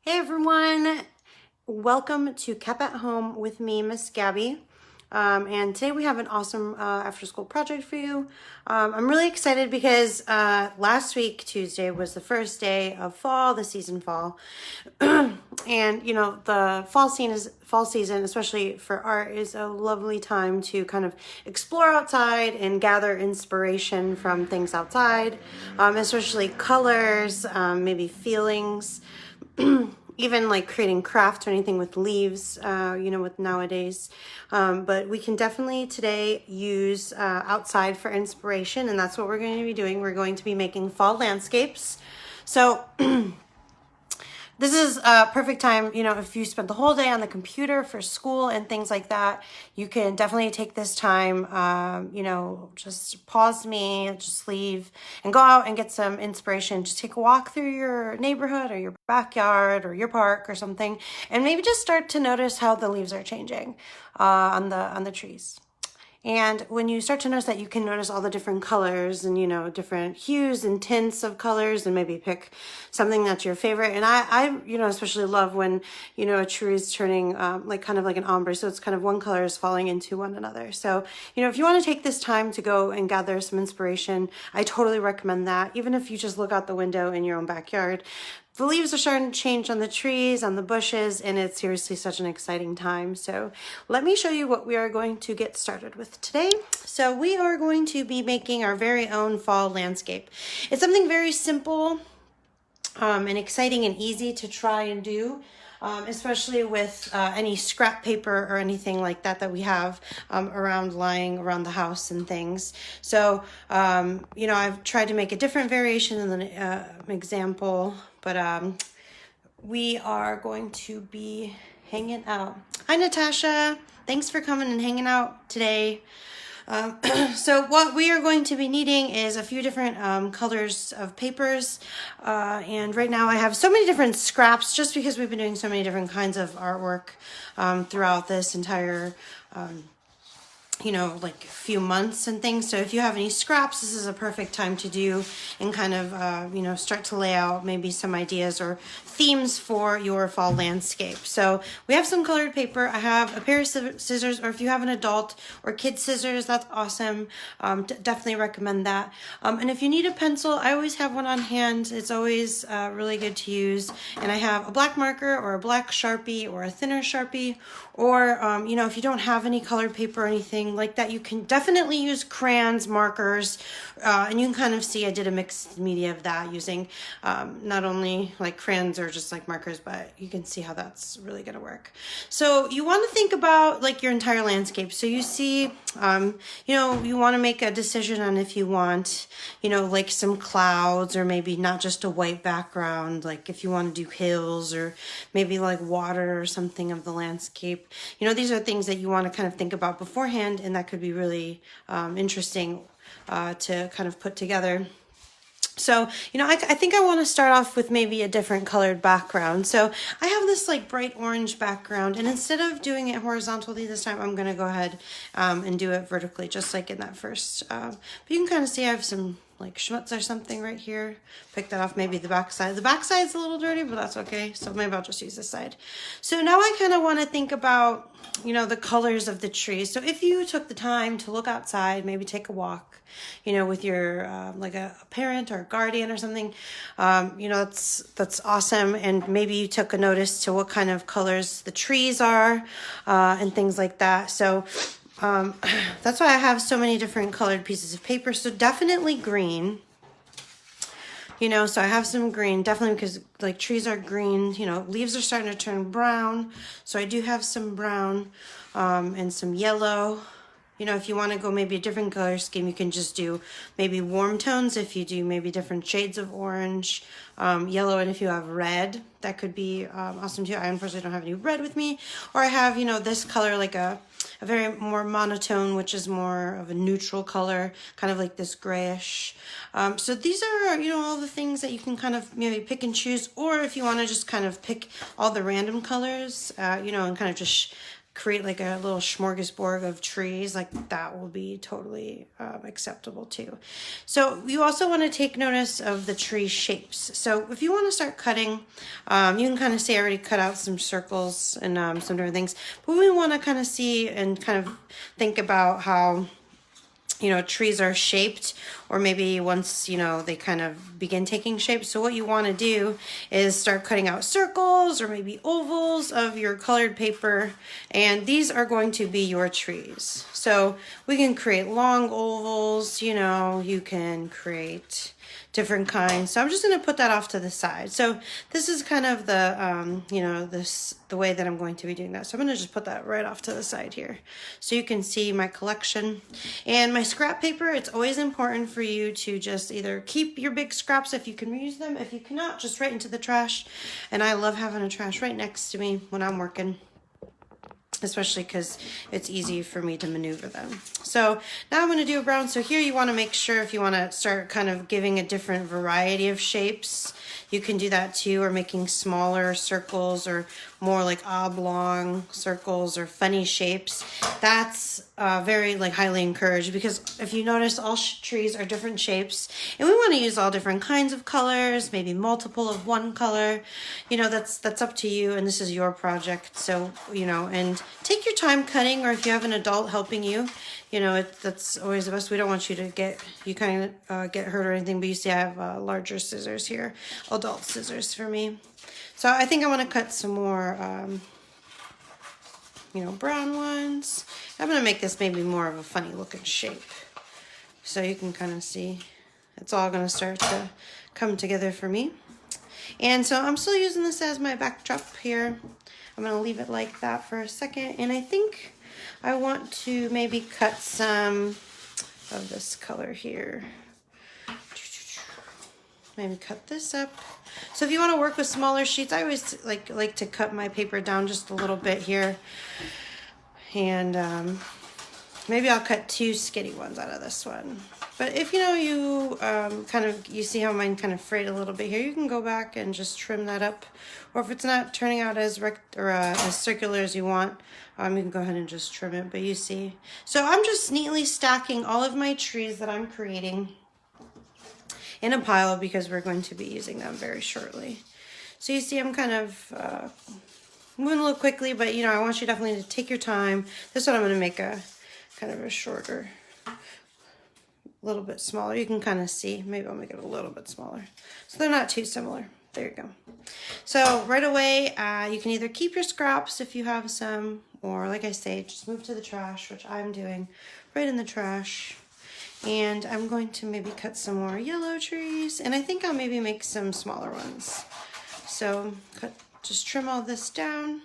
Hey everyone, welcome to Kept at Home with me, Miss Gabby. And today we have an awesome after school project for you. I'm really excited because last week, Tuesday, was the first day of fall, the season fall. And you know, the fall season, especially for art, is a lovely time to kind of explore outside and gather inspiration from things outside, especially colors, maybe feelings. Even like creating crafts or anything with leaves, with nowadays. But we can definitely today use outside for inspiration, and that's what we're going to be doing. We're going to be making fall landscapes. So this is a perfect time, if you spent the whole day on the computer for school and things like that, you can definitely take this time, just pause me, just leave and go out and get some inspiration. Just take a walk through your neighborhood or your backyard or your park or something, and maybe just start to notice how the leaves are changing on the trees. And when you start to notice that, you can notice all the different colors and, different hues and tints of colors, and maybe pick something that's your favorite. And I especially love when, a tree is turning kind of like an ombre. So it's kind of one color is falling into one another. So, if you want to take this time to go and gather some inspiration, I totally recommend that. Even if you just look out the window in your own backyard, the leaves are starting to change on the trees, on the bushes, and it's seriously such an exciting time. So let me show you what we are going to get started with today. So we are going to be making our very own fall landscape. It's something very simple and exciting and easy to try and do. Especially with any scrap paper or anything like that we have lying around the house and things. So, I've tried to make a different variation than an example, but we are going to be hanging out. Hi, Natasha. Thanks for coming and hanging out today. So what we are going to be needing is a few different colors of papers, and right now I have so many different scraps just because we've been doing so many different kinds of artwork throughout this entire few months and things. So if you have any scraps, this is a perfect time to do and kind of, start to lay out maybe some ideas or themes for your fall landscape. So we have some colored paper. I have a pair of scissors, or if you have an adult or kid scissors, that's awesome. Definitely recommend that. And if you need a pencil, I always have one on hand. It's always really good to use. And I have a black marker or a black Sharpie or a thinner Sharpie, or, if you don't have any colored paper or anything like that, you can definitely use crayons, markers, and you can kind of see I did a mixed media of that using not only like crayons or just like markers, but you can see how that's really going to work. So you want to think about like your entire landscape. So you see, you want to make a decision on if you want, like some clouds, or maybe not just a white background, like if you want to do hills or maybe like water or something of the landscape. These are things that you want to kind of think about beforehand, and that could be really interesting to kind of put together. So, I think I want to start off with maybe a different colored background. So I have this like bright orange background, and instead of doing it horizontally this time, I'm going to go ahead and do it vertically, just like in that first. But you can kind of see I have some like schmutz or something right here. Pick that off, maybe the back side. The back side's a little dirty, but that's okay. So maybe I'll just use this side. So now I kind of want to think about, the colors of the trees. So if you took the time to look outside, maybe take a walk, with your, like a parent or a guardian or something, that's awesome. And maybe you took a notice to what kind of colors the trees are, and things like that. So that's why I have so many different colored pieces of paper. So definitely green, so I have some green, definitely, because like trees are green, leaves are starting to turn brown. So I do have some brown, and some yellow. If you want to go maybe a different color scheme, you can just do maybe warm tones. If you do maybe different shades of orange, yellow, and if you have red, that could be awesome too. I unfortunately don't have any red with me. Or I have, this color, like a very more monotone, which is more of a neutral color, kind of like this grayish. So these are, all the things that you can kind of maybe pick and choose. Or if you want to just kind of pick all the random colors, and kind of just create like a little smorgasbord of trees, like that will be totally acceptable too. So you also want to take notice of the tree shapes. So if you want to start cutting, you can kind of see I already cut out some circles and some different things, but we want to kind of see and kind of think about how, you know, trees are shaped, or maybe once, you know, they kind of begin taking shape. So what you want to do is start cutting out circles or maybe ovals of your colored paper, and these are going to be your trees. So we can create long ovals, you know, you can create different kinds. So I'm just going to put that off to the side. So this is kind of the, you know, the way that I'm going to be doing that. So I'm going to just put that right off to the side here. So you can see my collection and my scrap paper. It's always important for you to just either keep your big scraps if you can reuse them. If you cannot, just right into the trash. And I love having a trash right next to me when I'm working, especially because it's easy for me to maneuver them. So now I'm going to do a brown. So here you want to make sure, if you want to start kind of giving a different variety of shapes, you can do that too, or making smaller circles or more like oblong circles or funny shapes. That's very like highly encouraged, because if you notice, all trees are different shapes, and we want to use all different kinds of colors, maybe multiple of one color. You know, that's up to you, and this is your project. So, you know, and take your time cutting, or if you have an adult helping you, you know, that's always the best. We don't want you to get hurt or anything, but you see I have larger scissors here, adult scissors for me. So I think I want to cut some more, you know, brown ones. I'm going to make this maybe more of a funny looking shape, so you can kind of see it's all going to start to come together for me. And so I'm still using this as my backdrop here. I'm going to leave it like that for a second, and I think I want to maybe cut some of this color here. Maybe cut this up. So if you want to work with smaller sheets, I always like to cut my paper down just a little bit here. And maybe I'll cut 2 skinny ones out of this one. But if you know you see how mine kind of frayed a little bit here, you can go back and just trim that up. Or if it's not turning out as circular as you want, you can go ahead and just trim it. But you see, so I'm just neatly stacking all of my trees that I'm creating in a pile, because we're going to be using them very shortly. So you see I'm kind of moving a little quickly, but you know, I want you definitely to take your time. This one I'm going to make a kind of a shorter, a little bit smaller. You can kind of see, maybe I'll make it a little bit smaller, so they're not too similar. There you go. So right away, you can either keep your scraps if you have some, or like I say, just move to the trash, which I'm doing right in the trash. And I'm going to maybe cut some more yellow trees, and I think I'll maybe make some smaller ones. So just trim all this down.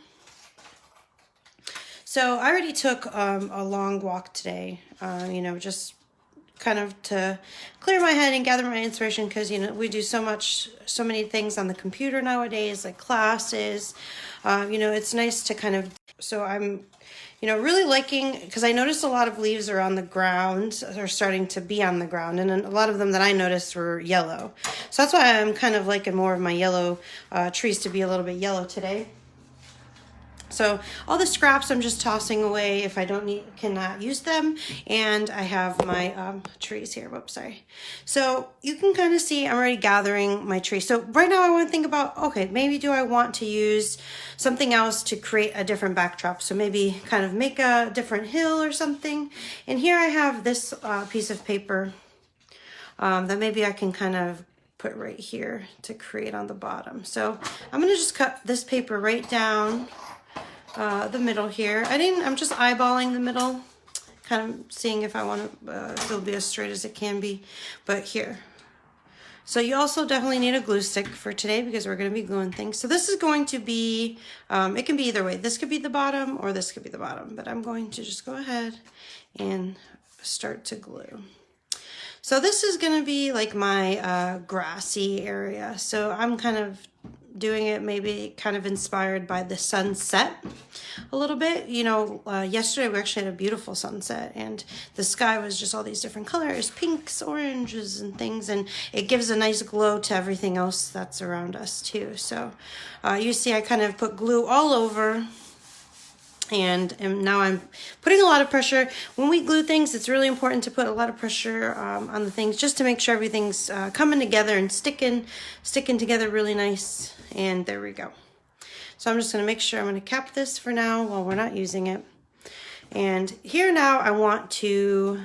So I already took a long walk today, you know, just kind of to clear my head and gather my inspiration, because, you know, we do so many things on the computer nowadays, like classes. You know, it's nice to kind of, so I'm, you know, really liking, because I noticed a lot of leaves are on the ground, are starting to be on the ground, and a lot of them that I noticed were yellow. So that's why I'm kind of liking more of my yellow trees to be a little bit yellow today. So all the scraps I'm just tossing away if I cannot use them, and I have my trees here. Whoops, sorry. So you can kind of see I'm already gathering my tree. So right now I want to think about, okay, maybe do I want to use something else to create a different backdrop? So maybe kind of make a different hill or something. And here I have this piece of paper that maybe I can kind of put right here to create on the bottom. So I'm going to just cut this paper right down the middle here. I'm just eyeballing the middle, kind of seeing if I want to, it'll be as straight as it can be, but here. So you also definitely need a glue stick for today, because we're going to be gluing things. So this is going to be, it can be either way. This could be the bottom or this could be the bottom, but I'm going to just go ahead and start to glue. So this is going to be like my grassy area. So I'm kind of doing it maybe kind of inspired by the sunset a little bit. You know, yesterday we actually had a beautiful sunset, and the sky was just all these different colors, pinks, oranges, and things, and it gives a nice glow to everything else that's around us too. So you see I kind of put glue all over, And now I'm putting a lot of pressure. When we glue things, it's really important to put a lot of pressure on the things just to make sure everything's coming together and sticking together really nice. And there we go. So I'm just going to make sure I'm going to cap this for now while we're not using it. And here now I want to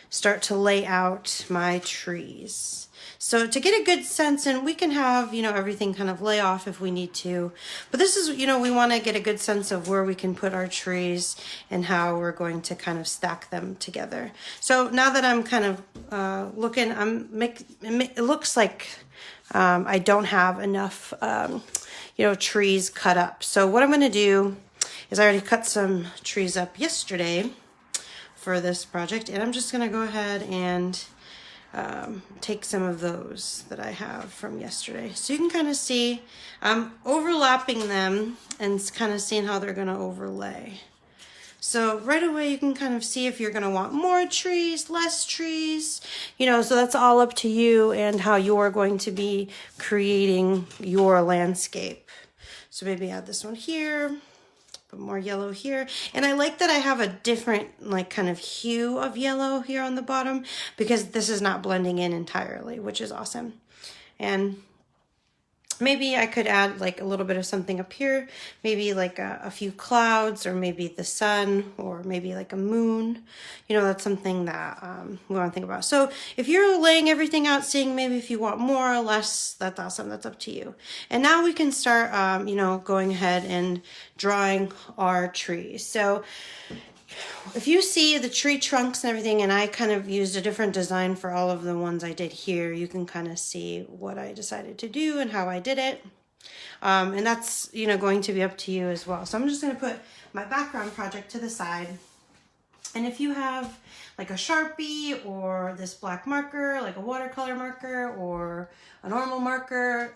start to lay out my trees. So to get a good sense, and we can have, you know, everything kind of lay off if we need to, but this is, you know, we want to get a good sense of where we can put our trees and how we're going to kind of stack them together. So now that I'm kind of looking, it looks like I don't have enough, you know, trees cut up. So what I'm going to do is I already cut some trees up yesterday for this project, and I'm just going to go ahead and take some of those that I have from yesterday. So you can kind of see I'm overlapping them and kind of seeing how they're going to overlay. So right away you can kind of see if you're going to want more trees, less trees, you know, so that's all up to you and how you're going to be creating your landscape. So maybe add this one here. Put more yellow here. And I like that I have a different like kind of hue of yellow here on the bottom because this is not blending in entirely, which is awesome. And maybe I could add like a little bit of something up here, maybe like a few clouds or maybe the sun or maybe like a moon. You know, that's something that we want to think about. So if you're laying everything out, seeing maybe if you want more or less, that's awesome. That's up to you. And now we can start, you know, going ahead and drawing our trees. So if you see the tree trunks and everything, and I kind of used a different design for all of the ones I did here, you can kind of see what I decided to do and how I did it. And that's, you know, going to be up to you as well. So I'm just going to put my background project to the side. And if you have like a Sharpie or this black marker, like a watercolor marker or a normal marker,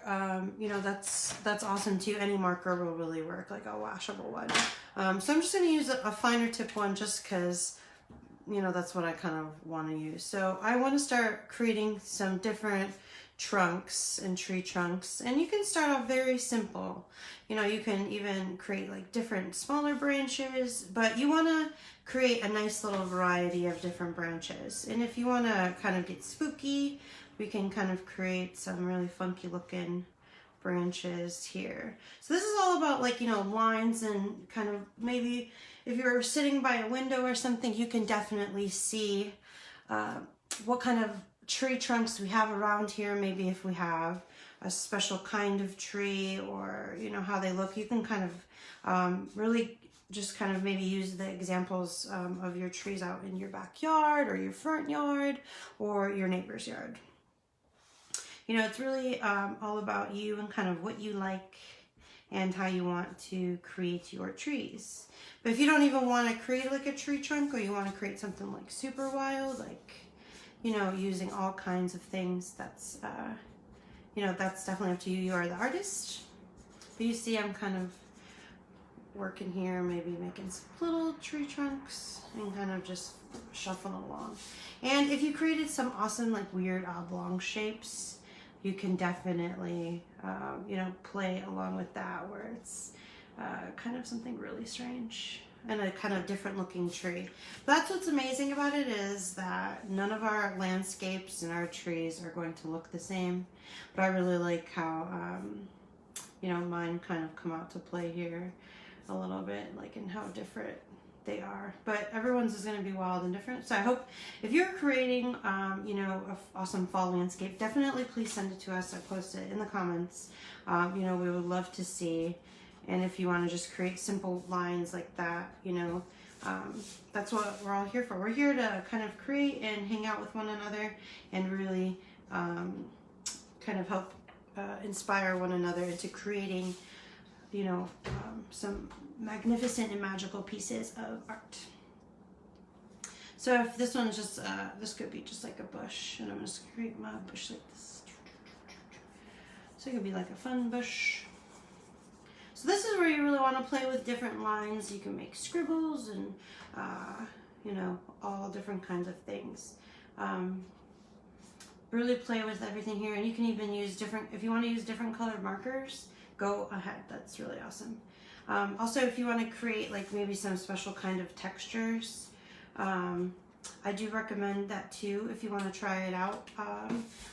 you know, that's awesome too. Any marker will really work, like a washable one. So I'm just going to use a finer tip one just because, you know, that's what I kind of want to use. So I want to start creating some different trunks and tree trunks, and you can start off very simple. You know, you can even create like different smaller branches, but you want to create a nice little variety of different branches. And if you want to kind of get spooky, we can kind of create some really funky looking branches here. So this is all about like, you know, lines and kind of maybe if you're sitting by a window or something, you can definitely see what kind of tree trunks we have around here. Maybe if we have a special kind of tree or, you know, how they look, you can kind of really just kind of maybe use the examples of your trees out in your backyard or your front yard or your neighbor's yard. You know, it's really all about you and kind of what you like and how you want to create your trees. But if you don't even want to create like a tree trunk, or you want to create something like super wild, like, you know, using all kinds of things, that's, you know, that's definitely up to you. You are the artist. But you see I'm kind of working here, maybe making some little tree trunks and kind of just shuffling along. And if you created some awesome like weird oblong shapes, you can definitely, you know, play along with that where it's kind of something really strange and a kind of different looking tree. But that's what's amazing about it, is that none of our landscapes and our trees are going to look the same. But I really like how, you know, mine kind of come out to play here a little bit, like in how different they are. But everyone's is going to be wild and different. So I hope if you're creating, you know, an awesome fall landscape, definitely please send it to us. I post it in the comments. You know, we would love to see. And if you want to just create simple lines like that, you know, that's what we're all here for. We're here to kind of create and hang out with one another and really kind of help inspire one another into creating, you know, some magnificent and magical pieces of art. So if this one's just, this could be just like a bush, and I'm just gonna create my bush like this. So it could be like a fun bush. So this is where you really want to play with different lines. You can make scribbles and, you know, all different kinds of things. Really play with everything here, and you can even use different, if you want to use different colored markers, go ahead. That's really awesome. Also, if you want to create like maybe some special kind of textures, I do recommend that too if you want to try it out.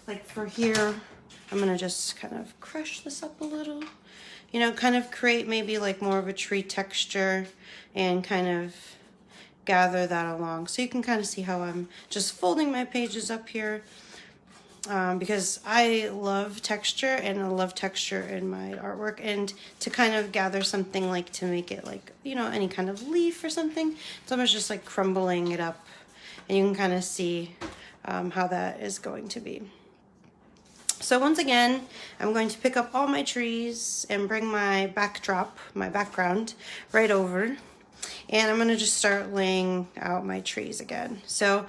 Like for here, I'm going to just kind of crush this up a little. You know, kind of create maybe like more of a tree texture and kind of gather that along. So you can kind of see how I'm just folding my pages up here. Because I love texture and I love texture in my artwork, and to kind of gather something like to make it like, you know, any kind of leaf or something. It's almost just like crumbling it up, and you can kind of see how that is going to be. So once again, I'm going to pick up all my trees and bring my background right over, and I'm going to just start laying out my trees again. So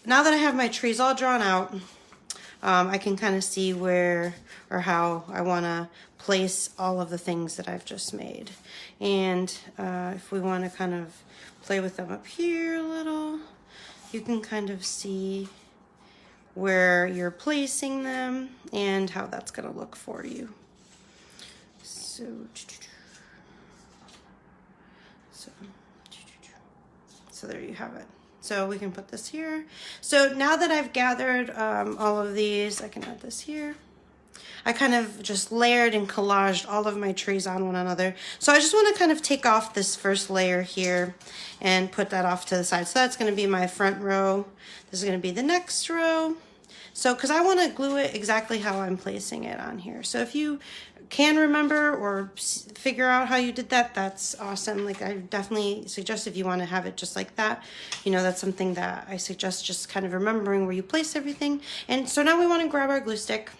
now that I have my trees all drawn out, I can kind of see where or how I want to place all of the things that I've just made. And if we want to kind of play with them up here a little, you can kind of see where you're placing them and how that's going to look for you. So there you have it. So we can put this here. So now that I've gathered all of these, I can add this here. I kind of just layered and collaged all of my trees on one another. So I just want to kind of take off this first layer here and put that off to the side. So that's going to be my front row. This is going to be the next row. So, because I want to glue it exactly how I'm placing it on here. So if you can remember or figure out how you did that, that's awesome. Like I definitely suggest if you want to have it just like that, you know, that's something that I suggest, just kind of remembering where you place everything. And so now we want to grab our glue stick.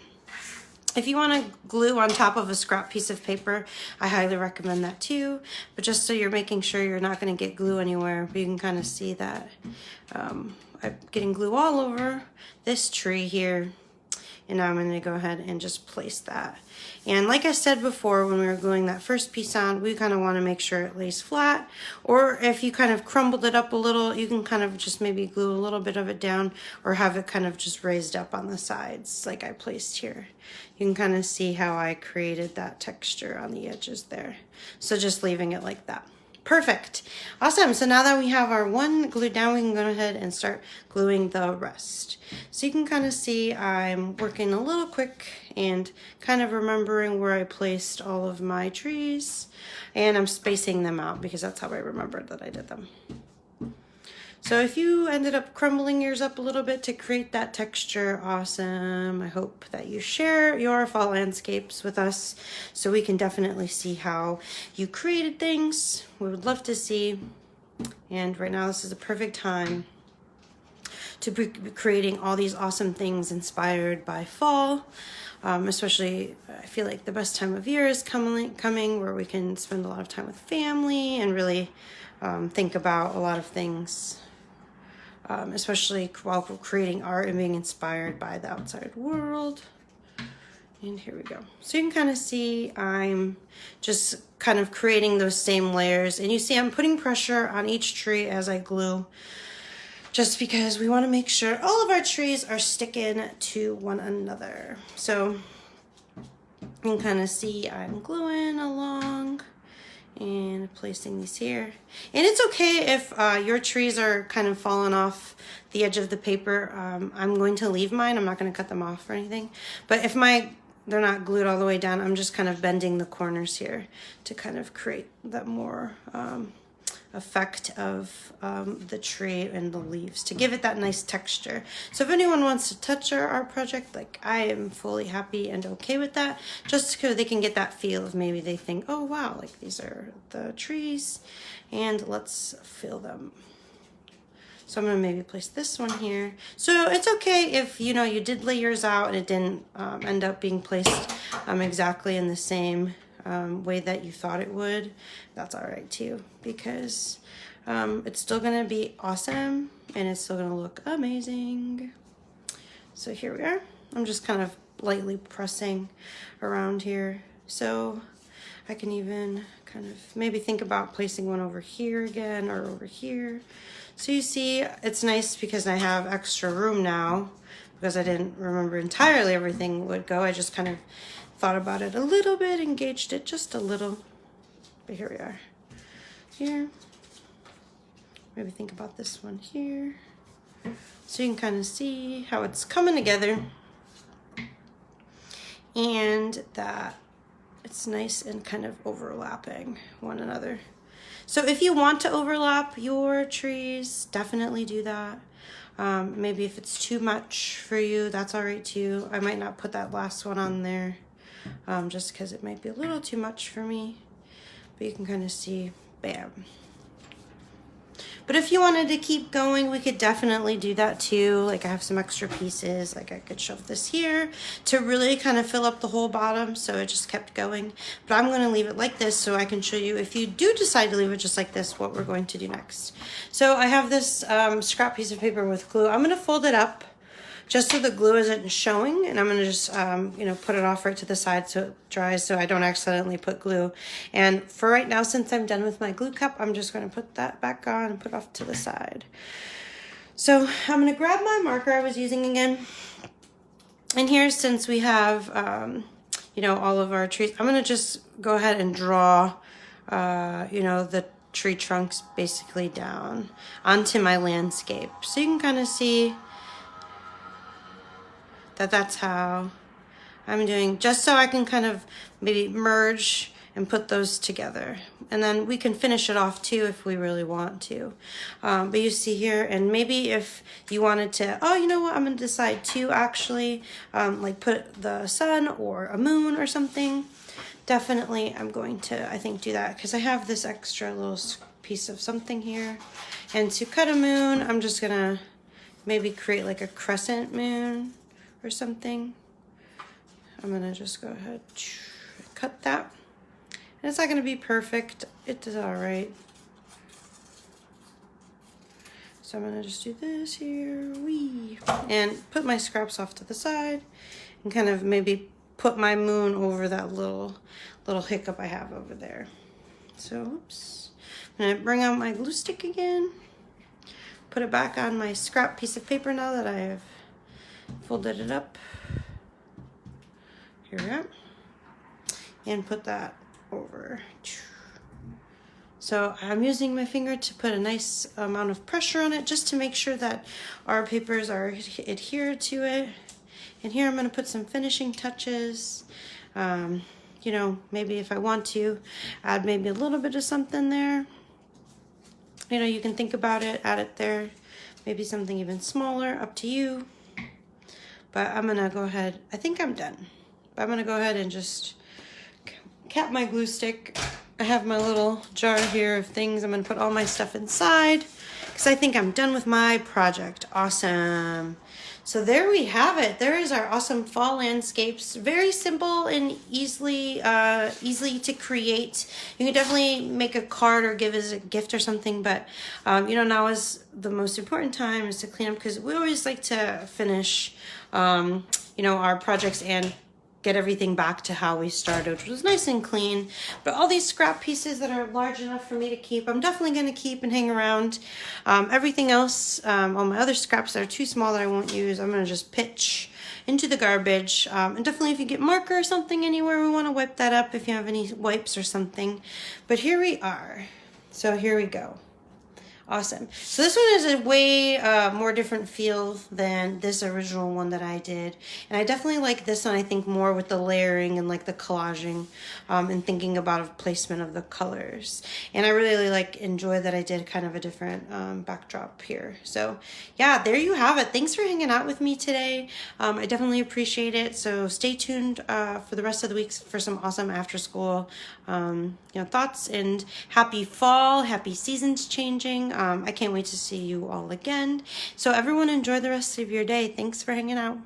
If you want to glue on top of a scrap piece of paper, I highly recommend that too. But just so you're making sure you're not going to get glue anywhere, but you can kind of see that I'm getting glue all over this tree here. And now I'm going to go ahead and just place that. And like I said before, when we were gluing that first piece on, we kind of want to make sure it lays flat. Or if you kind of crumbled it up a little, you can kind of just maybe glue a little bit of it down or have it kind of just raised up on the sides like I placed here. You can kind of see how I created that texture on the edges there. So just leaving it like that. Perfect. Awesome. So now that we have our one glued down, we can go ahead and start gluing the rest. So you can kind of see I'm working a little quick and kind of remembering where I placed all of my trees, and I'm spacing them out because that's how I remembered that I did them. So if you ended up crumbling yours up a little bit to create that texture, awesome. I hope that you share your fall landscapes with us so we can definitely see how you created things. We would love to see. And right now this is a perfect time to be creating all these awesome things inspired by fall. Especially, I feel like the best time of year is coming where we can spend a lot of time with family and really think about a lot of things. Especially while creating art and being inspired by the outside world. And here we go. So you can kind of see I'm just kind of creating those same layers. And you see I'm putting pressure on each tree as I glue, just because we want to make sure all of our trees are sticking to one another. So you can kind of see I'm gluing along and placing these here. And it's okay if your trees are kind of falling off the edge of the paper. I'm going to leave mine. I'm not going to cut them off or anything. But if they're not glued all the way down, I'm just kind of bending the corners here to kind of create that more effect of the tree and the leaves to give it that nice texture. So if anyone wants to touch our art project, like I am fully happy and okay with that, just so they can get that feel of maybe they think, oh wow, like these are the trees and let's fill them. So I'm gonna maybe place this one here. So it's okay if you did lay yours out and it didn't end up being placed exactly in the same way that you thought it would. That's all right too, because it's still gonna be awesome and it's still gonna look amazing. So here we are. I'm just kind of lightly pressing around here. So I can even kind of maybe think about placing one over here again or over here. So you see, it's nice because I have extra room now because I didn't remember entirely everything would go. I just kind of thought about it a little bit, engaged it just a little. but here we are. Here. Maybe think about this one here. So you can kind of see how it's coming together. And that it's nice and kind of overlapping one another. So if you want to overlap your trees, definitely do that. Maybe if it's too much for you, that's all right too. I might not put that last one on there just because it might be a little too much for me. But you can kind of see, bam. But if you wanted to keep going, we could definitely do that too. Like I have some extra pieces, like I could shove this here to really kind of fill up the whole bottom. So it just kept going. But I'm going to leave it like this so I can show you, if you do decide to leave it just like this, what we're going to do next. So I have this scrap piece of paper with glue. I'm going to fold it up just so the glue isn't showing, and I'm gonna just, you know, put it off right to the side so it dries so I don't accidentally put glue. And for right now, since I'm done with my glue cup, I'm just gonna put that back on and put it off to the side. So I'm gonna grab my marker I was using again. And here, since we have, you know, all of our trees, I'm gonna just go ahead and draw, you know, the tree trunks basically down onto my landscape. So you can kind of see that's how I'm doing, just so I can kind of maybe merge and put those together. And then we can finish it off too if we really want to. But you see here, and maybe if you wanted to, oh, you know what, I'm gonna decide to actually like put the sun or a moon or something, definitely I'm going to, I think, do that, because I have this extra little piece of something here. And to cut a moon, I'm just gonna maybe create like a crescent moon or something. I'm gonna just go ahead, cut that. And it's not gonna be perfect, it is all right. So I'm gonna just do this here, wee, and put my scraps off to the side and kind of maybe put my moon over that little hiccup I have over there. So, oops. I'm gonna bring out my glue stick again, put it back on my scrap piece of paper now that I have folded it up. Here we are. And put that over. So I'm using my finger to put a nice amount of pressure on it just to make sure that our papers are adhered to it. And here I'm going to put some finishing touches. You know, maybe if I want to add maybe a little bit of something there. You know, you can think about it, add it there. Maybe something even smaller, up to you. But I'm gonna go ahead, I think I'm done. But I'm gonna go ahead and just cap my glue stick. I have my little jar here of things. I'm gonna put all my stuff inside because I think I'm done with my project. Awesome. So there we have it. There is our awesome fall landscapes. Very simple and easily to create. You can definitely make a card or give as a gift or something, but you know, now is the most important time is to clean up, because we always like to finish you know, our projects and get everything back to how we started, which was nice and clean. But all these scrap pieces that are large enough for me to keep, I'm definitely going to keep and hang around. Everything else, all my other scraps that are too small that I won't use, I'm going to just pitch into the garbage. And definitely if you get marker or something anywhere, we want to wipe that up if you have any wipes or something. But here we are. So here we go. Awesome. So this one is a way more different feel than this original one that I did. And I definitely like this one, I think, more with the layering and like the collaging and thinking about a placement of the colors. And I really enjoy that I did kind of a different backdrop here. So yeah, there you have it. Thanks for hanging out with me today. I definitely appreciate it. So stay tuned for the rest of the week for some awesome after school you know, thoughts, and happy fall, happy seasons changing. I can't wait to see you all again. So everyone, enjoy the rest of your day. Thanks for hanging out.